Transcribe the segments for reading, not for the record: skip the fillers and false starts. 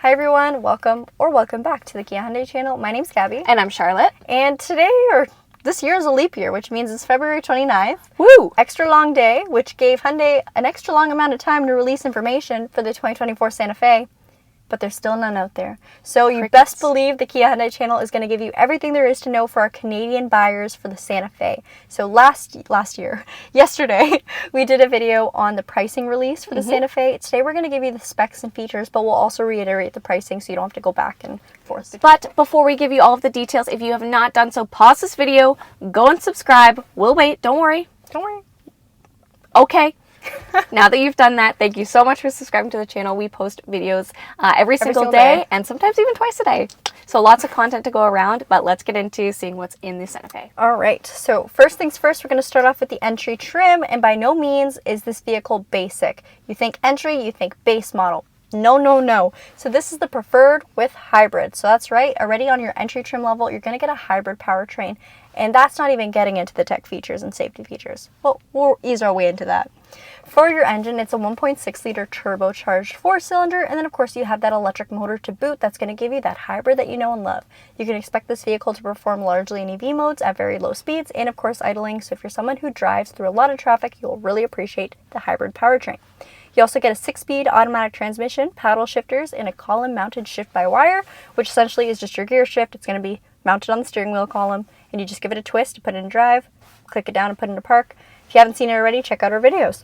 Hi everyone, welcome back to the Kia Hyundai channel. My name's Gabby. And I'm Charlotte. And this year is a leap year, which means it's February 29th. Woo! Extra long day, which gave Hyundai an extra long amount of time to release information for the 2024 Santa Fe. But there's still none out there. So you best believe the Kia Hyundai channel is going to give you everything there is to know for our Canadian buyers for the Santa Fe. So yesterday, we did a video on the pricing release for the Santa Fe. Today we're going to give you the specs and features, but we'll also reiterate the pricing so you don't have to go back and forth. But before we give you all of the details, if you have not done so, pause this video, go and subscribe. We'll wait. Don't worry. Okay. Now that you've done that, thank you so much for subscribing to the channel. We post videos every single day and sometimes even twice a day. So lots of content to go around, but let's get into seeing what's in the Santa Fe. All right, so first things first, we're going to start off with the entry trim, and by no means is this vehicle basic. You think entry, you think base model. No. So this is the preferred with hybrid. So that's right, already on your entry trim level, you're going to get a hybrid powertrain, and that's not even getting into the tech features and safety features. Well, we'll ease our way into that. For your engine, it's a 1.6 liter turbocharged 4-cylinder, and then of course you have that electric motor to boot that's going to give you that hybrid that you know and love. You can expect this vehicle to perform largely in EV modes at very low speeds and of course idling, so if you're someone who drives through a lot of traffic, you'll really appreciate the hybrid powertrain. You also get a 6-speed automatic transmission, paddle shifters, and a column-mounted shift-by-wire, which essentially is just your gear shift. It's going to be mounted on the steering wheel column, and you just give it a twist to put it in drive, click it down and put it into park. If you haven't seen it already, check out our videos.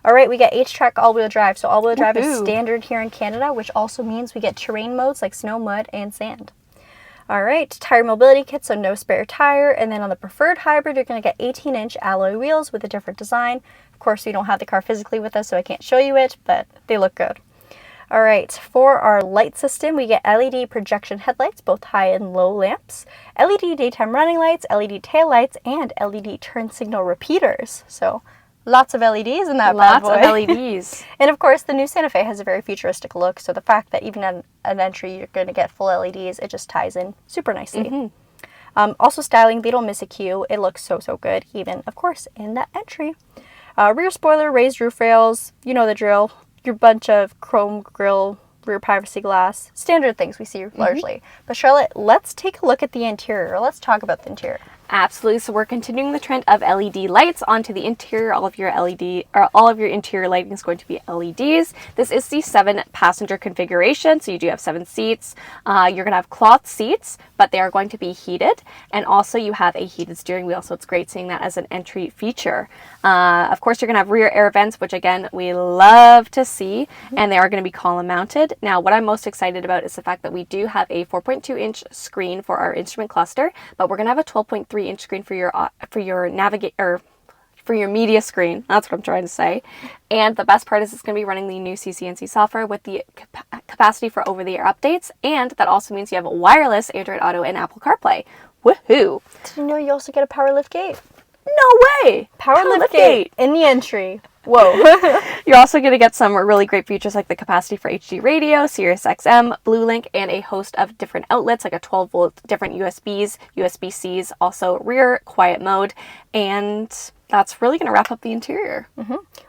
All right, we get H-Track all-wheel drive. So all-wheel drive is standard here in Canada, which also means we get terrain modes like snow, mud, and sand. All right, tire mobility kit, so no spare tire. And then on the preferred hybrid, you're going to get 18-inch alloy wheels with a different design. Of course, we don't have the car physically with us, so I can't show you it, but they look good. All right, for our light system, we get LED projection headlights, both high and low lamps, LED daytime running lights, LED tail lights, and LED turn signal repeaters. So lots of LEDs in that bad boy. Lots of LEDs. And of course, the new Santa Fe has a very futuristic look, so the fact that even at an entry you're going to get full LEDs, it just ties in super nicely. Also styling, they don't miss a cue. It looks so good, even, of course, in that entry. Rear spoiler, raised roof rails, you know the drill. Your bunch of chrome grille, rear privacy glass, standard things we see largely. But Charlotte, let's take a look at the interior. Let's talk about the interior. Absolutely. So we're continuing the trend of LED lights onto the interior. All of your interior lighting is going to be LEDs. This is the 7-passenger configuration, so you do have 7 seats. You're going to have cloth seats, but they are going to be heated, and also you have a heated steering wheel, so it's great seeing that as an entry feature. Of course, you're going to have rear air vents, which again we love to see, and they are going to be column mounted. Now, what I'm most excited about is the fact that we do have a 4.2-inch screen for our instrument cluster, but we're going to have a 12.3-inch screen for your media screen. That's what I'm trying to say. And the best part is it's going to be running the new CCNC software with the capacity for over-the-air updates, and that also means you have a wireless Android Auto and Apple CarPlay. Woohoo! Did you know you also get a power lift gate? No way! Power lift gate in the entry. Whoa. You're also going to get some really great features like the capacity for HD radio, Sirius XM, BlueLink, and a host of different outlets like a 12-volt different USBs, USB-Cs, also rear quiet mode, and that's really going to wrap up the interior.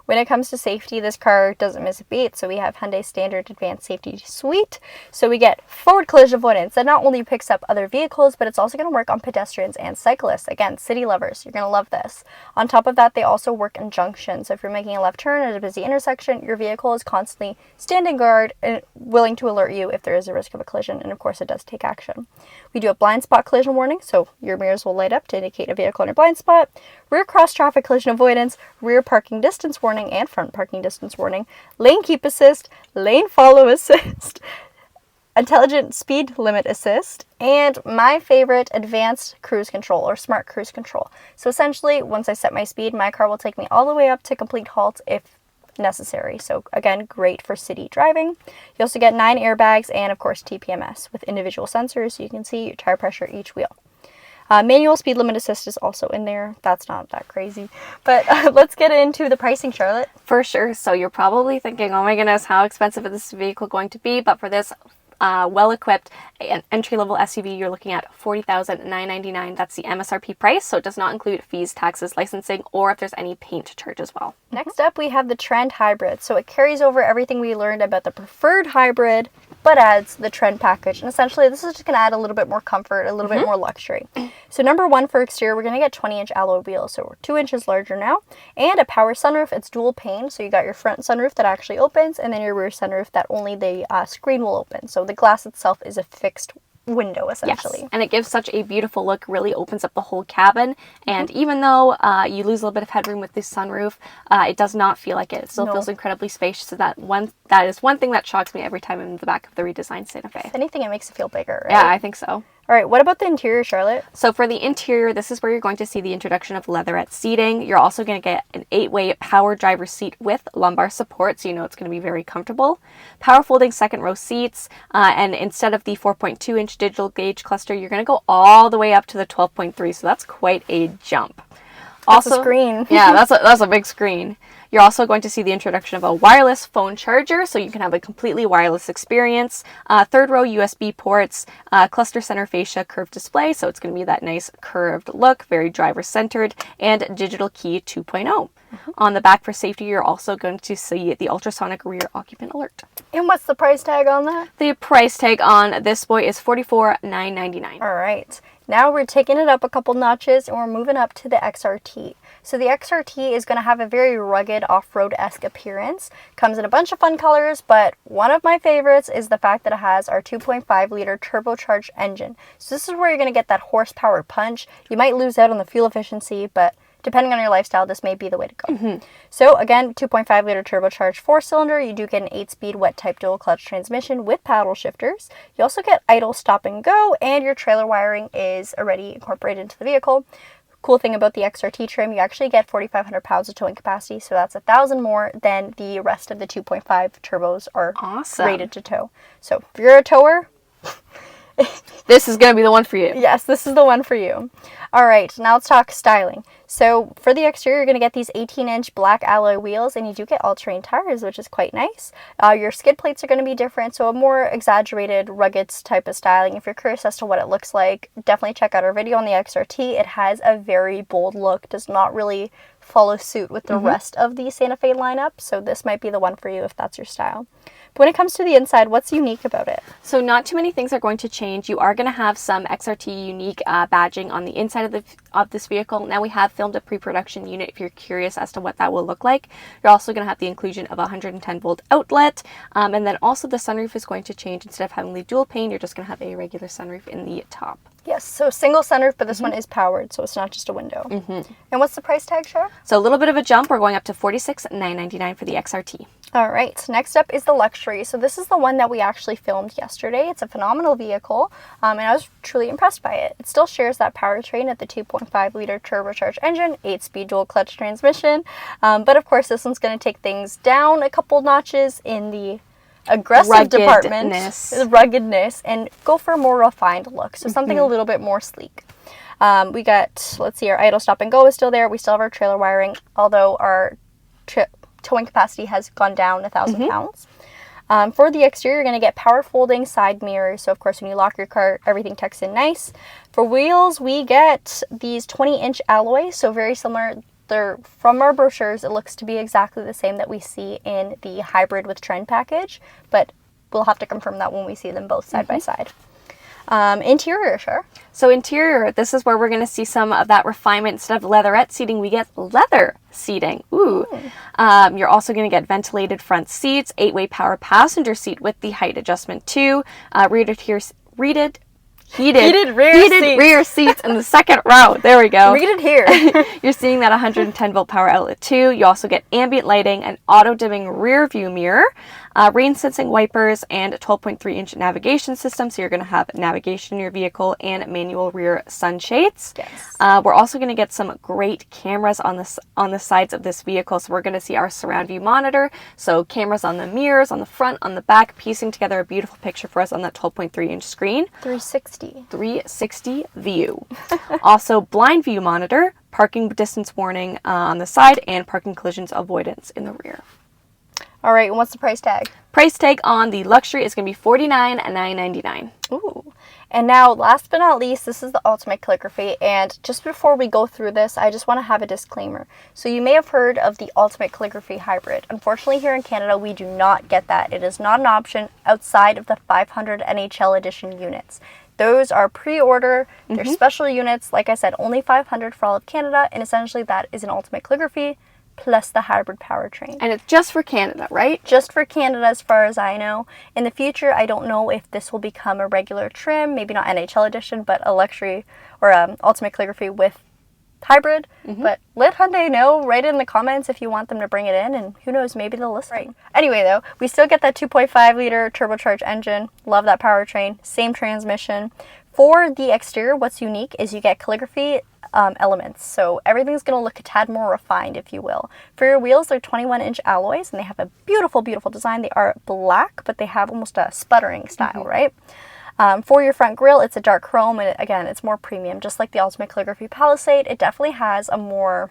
When it comes to safety, this car doesn't miss a beat. So we have Hyundai Standard Advanced Safety Suite. So we get forward collision avoidance that not only picks up other vehicles, but it's also going to work on pedestrians and cyclists. Again, city lovers, you're going to love this. On top of that, they also work in junctions. So if you're making a left turn at a busy intersection, your vehicle is constantly standing guard and willing to alert you if there is a risk of a collision. And of course, it does take action. We do a blind spot collision warning, so your mirrors will light up to indicate a vehicle in your blind spot. Rear cross traffic collision avoidance, rear parking distance warning, and front parking distance warning, lane keep assist, lane follow assist, intelligent speed limit assist, and my favorite, advanced cruise control or smart cruise control. So essentially, once I set my speed, my car will take me all the way up to complete halt if necessary. So again, great for city driving. You also get 9 airbags and of course TPMS with individual sensors so you can see your tire pressure each wheel. Manual speed limit assist is also in there. That's not that crazy. But let's get into the pricing, Charlotte. For sure. So you're probably thinking, oh my goodness, how expensive is this vehicle going to be? But for this well-equipped an entry-level SUV, you're looking at $40,999. That's the MSRP price, so it does not include fees, taxes, licensing, or if there's any paint charge as well. Next up, we have the Trend Hybrid. So it carries over everything we learned about the preferred hybrid but adds the trend package. And essentially, this is just going to add a little bit more comfort, a little bit more luxury. So number one for exterior, we're going to get 20-inch alloy wheels. So we're 2 inches larger now. And a power sunroof. It's dual pane. So you got your front sunroof that actually opens, and then your rear sunroof that only the screen will open. So the glass itself is a fixed window, essentially. Yes, and it gives such a beautiful look, really opens up the whole cabin, and even though you lose a little bit of headroom with this sunroof, it does not feel like it. It still feels incredibly spacious, so that is one thing that shocks me every time I'm in the back of the redesigned Santa Fe. If anything, it makes it feel bigger, right? Yeah, I think so. All right, what about the interior, Charlotte? So for the interior, this is where you're going to see the introduction of leatherette seating. You're also going to get an 8-way power driver seat with lumbar support, so you know it's going to be very comfortable. Power folding second row seats, and instead of the 4.2-inch digital gauge cluster, you're going to go all the way up to the 12.3, so that's quite a jump. That's a screen. Yeah, that's a big screen. You're also going to see the introduction of a wireless phone charger, so you can have a completely wireless experience. Third row USB ports, cluster center fascia curved display, so it's going to be that nice curved look, very driver-centered, and digital key 2.0. On the back for safety, you're also going to see the ultrasonic rear occupant alert. And what's the price tag on that? The price tag on this boy is $44,999. All right. Now we're taking it up a couple notches and we're moving up to the XRT. So the XRT is going to have a very rugged off-road-esque appearance. Comes in a bunch of fun colors, but one of my favorites is the fact that it has our 2.5-liter turbocharged engine. So this is where you're going to get that horsepower punch. You might lose out on the fuel efficiency, but depending on your lifestyle, this may be the way to go. So again, 2.5-liter turbocharged 4-cylinder. You do get an 8-speed wet-type dual-clutch transmission with paddle shifters. You also get idle, stop, and go, and your trailer wiring is already incorporated into the vehicle. Cool thing about the XRT trim, you actually get 4,500 pounds of towing capacity, so that's 1,000 more than the rest of the 2.5 turbos are rated to tow. So if you're a tower, this is going to be the one for you. Yes, this is the one for you. All right, now let's talk styling. So for the exterior, you're going to get these 18-inch black alloy wheels, and you do get all-terrain tires, which is quite nice. Your skid plates are going to be different, so a more exaggerated, rugged type of styling. If you're curious as to what it looks like, definitely check out our video on the XRT. It has a very bold look, does not really follow suit with the rest of the Santa Fe lineup, so this might be the one for you if that's your style. But when it comes to the inside, what's unique about it? So not too many things are going to change. You are going to have some XRT unique badging on the inside of this vehicle. Now we have filmed a pre-production unit if you're curious as to what that will look like. You're also going to have the inclusion of a 110 volt outlet. And then also the sunroof is going to change. Instead of having the dual pane, you're just going to have a regular sunroof in the top. Yes, so single sunroof, but this one is powered, so it's not just a window. And what's the price tag, Shar? So a little bit of a jump. We're going up to $46,999 for the XRT. All right, next up is the luxury. So this is the one that we actually filmed yesterday. It's a phenomenal vehicle, and I was truly impressed by it. It still shares that powertrain at the 2.5-liter turbocharged engine, 8-speed dual-clutch transmission, but of course this one's going to take things down a couple notches in the aggressive department, the ruggedness, and go for a more refined look. So something a little bit more sleek. We got, let's see, our idle, stop, and go is still there. We still have our trailer wiring, although our towing capacity has gone down 1,000 pounds. For the exterior, you're going to get power folding side mirrors. So, of course, when you lock your car, everything tucks in nice. For wheels, we get these 20-inch alloys, so very similar. They're from our brochures. It looks to be exactly the same that we see in the hybrid with trend package, but we'll have to confirm that when we see them both side by side. Interior, sure. So interior, this is where we're going to see some of that refinement. Instead of leatherette seating, we get leather seating. Ooh. You're also going to get ventilated front seats, 8-way power passenger seat with the height adjustment too, heated rear seats in the second row. There we go. Read it here. You're seeing that 110 volt power outlet too. You also get ambient lighting, an auto dimming rear view mirror, rain sensing wipers, and a 12.3 inch navigation system. So you're going to have navigation in your vehicle and manual rear sunshades. Yes. We're also going to get some great cameras on the sides of this vehicle. So we're going to see our surround view monitor. So cameras on the mirrors, on the front, on the back, piecing together a beautiful picture for us on that 12.3 inch screen. 360 view. Also blind view monitor, parking distance warning on the side, and parking collisions avoidance in the rear. All right, and what's the price tag? Price tag on the luxury is going to be $49,999. Ooh. And now, last but not least, this is the ultimate calligraphy. And just before we go through this, I just want to have a disclaimer. So you may have heard of the ultimate calligraphy hybrid. Unfortunately, here in Canada, we do not get that. It is not an option outside of the 500 NHL edition units. Those are pre-order. They're special units. Like I said, only 500 for all of Canada. And essentially, that is an ultimate calligraphy plus the hybrid powertrain. And it's just for Canada, right? Just for Canada as far as I know. In the future, I don't know if this will become a regular trim, maybe not NHL edition, but a luxury or ultimate calligraphy with hybrid. But let Hyundai know, write it in the comments if you want them to bring it in, and who knows, maybe they'll listen. Right. Anyway though, we still get that 2.5 liter turbocharged engine. Love that powertrain. Same transmission. For the exterior, what's unique is you get calligraphy elements. So everything's going to look a tad more refined, if you will. For your wheels, they're 21-inch alloys, and they have a beautiful, beautiful design. They are black, but they have almost a sputtering style, right? For your front grille, it's a dark chrome, and again, it's more premium. Just like the Ultimate Calligraphy Palisade, it definitely has a more...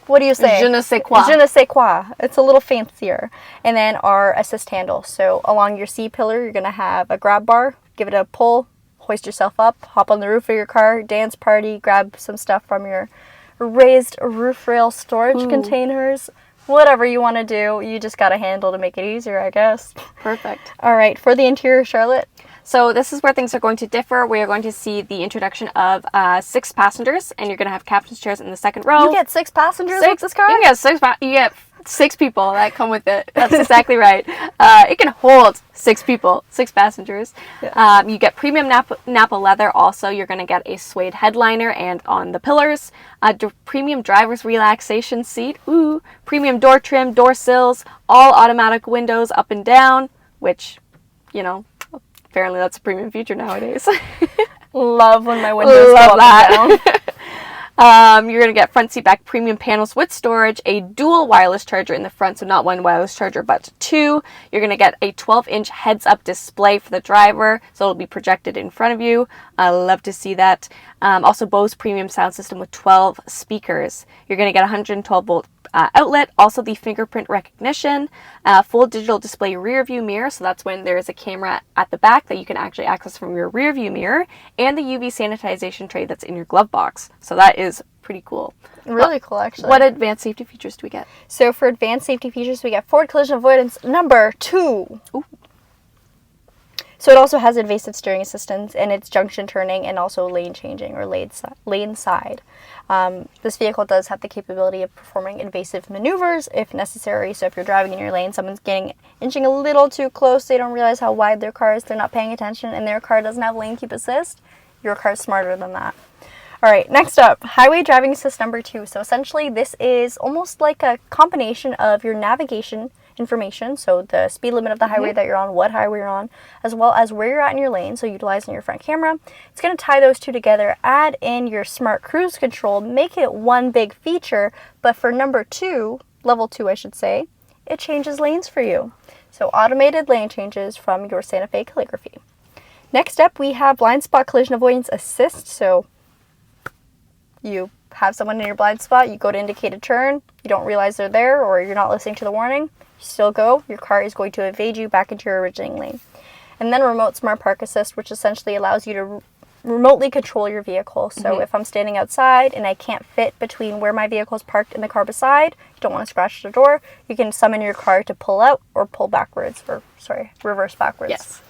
What do you say? Je ne sais quoi. Je ne sais quoi. It's a little fancier. And then our assist handle. So along your C-pillar, you're going to have a grab bar. Give it a pull. Hoist yourself up, hop on the roof of your car, dance party, grab some stuff from your raised roof rail storage containers. Whatever you want to do, you just got a handle to make it easier, I guess. Perfect. All right, for the interior, Charlotte. So this is where things are going to differ. We are going to see the introduction of 6 passengers, and you're going to have captain's chairs in the second row. You get 6 passengers with this car? You get 6 people that come with it. That's exactly right. It can hold 6 people, 6 passengers. Yeah. You get premium Napa leather. Also, you're going to get a suede headliner and on the pillars. Premium driver's relaxation seat. Ooh. Premium door trim, door sills, all automatic windows up and down, which, you know, apparently that's a premium feature nowadays. Love when my windows go up and down. You're going to get front seat back premium panels with storage, a dual wireless charger in the front, so not one wireless charger, but 2. You're going to get a 12-inch heads-up display for the driver, so it'll be projected in front of you. I love to see that. Also, Bose premium sound system with 12 speakers. You're going to get a 112-volt outlet, also the fingerprint recognition, full digital display rear view mirror, so that's when there is a camera at the back that you can actually access from your rear view mirror, and the UV sanitization tray that's in your glove box. So that is pretty cool. Really cool, actually. What advanced safety features do we get? So for advanced safety features, we get forward collision avoidance number 2. Ooh. So it also has evasive steering assistance, and it's junction turning and also lane changing or lane side. This vehicle does have the capability of performing evasive maneuvers if necessary. So if you're driving in your lane, someone's inching a little too close, they don't realize how wide their car is, they're not paying attention, and their car doesn't have lane keep assist, your car's smarter than that. All right, next up, highway driving assist number 2. So essentially this is almost like a combination of your navigation information, so the speed limit of the highway that you're on, what highway you're on, as well as where you're at in your lane, so utilizing your front camera. It's going to tie those two together, add in your smart cruise control, make it one big feature, but for number 2, level 2 I should say, it changes lanes for you. So automated lane changes from your Santa Fe Calligraphy. Next up, we have blind spot collision avoidance assist. So you have someone in your blind spot, you go to indicate a turn, you don't realize they're there, or you're not listening to the warning, you still go, your car is going to evade you back into your originating lane. And then remote smart park assist, which essentially allows you to remotely control your vehicle. So if I'm standing outside and I can't fit between where my vehicle is parked and the car beside, you don't want to scratch the door, you can summon your car to pull out or pull backwards, or reverse backwards. Yes.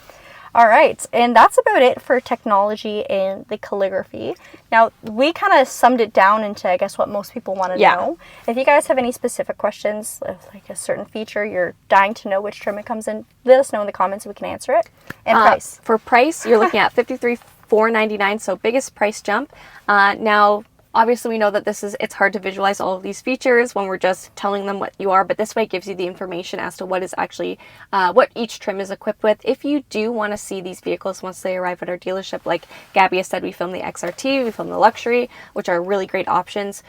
All right, and that's about it for technology and the calligraphy. Now, we kind of summed it down into, I guess, what most people want to know. If you guys have any specific questions, like a certain feature you're dying to know which trim it comes in, let us know in the comments so we can answer it. And price. For price, you're looking at $53,499, so biggest price jump. Now, obviously, we know that it's hard to visualize all of these features when we're just telling them what you are, but this way it gives you the information as to what is actually, what each trim is equipped with. If you do want to see these vehicles once they arrive at our dealership, like Gabby has said, we filmed the XRT, we filmed the Luxury, which are really great options.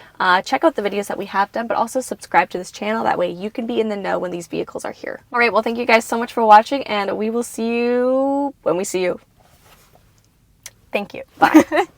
Check out the videos that we have done, but also subscribe to this channel. That way you can be in the know when these vehicles are here. All right, well, thank you guys so much for watching, and we will see you when we see you. Thank you. Bye.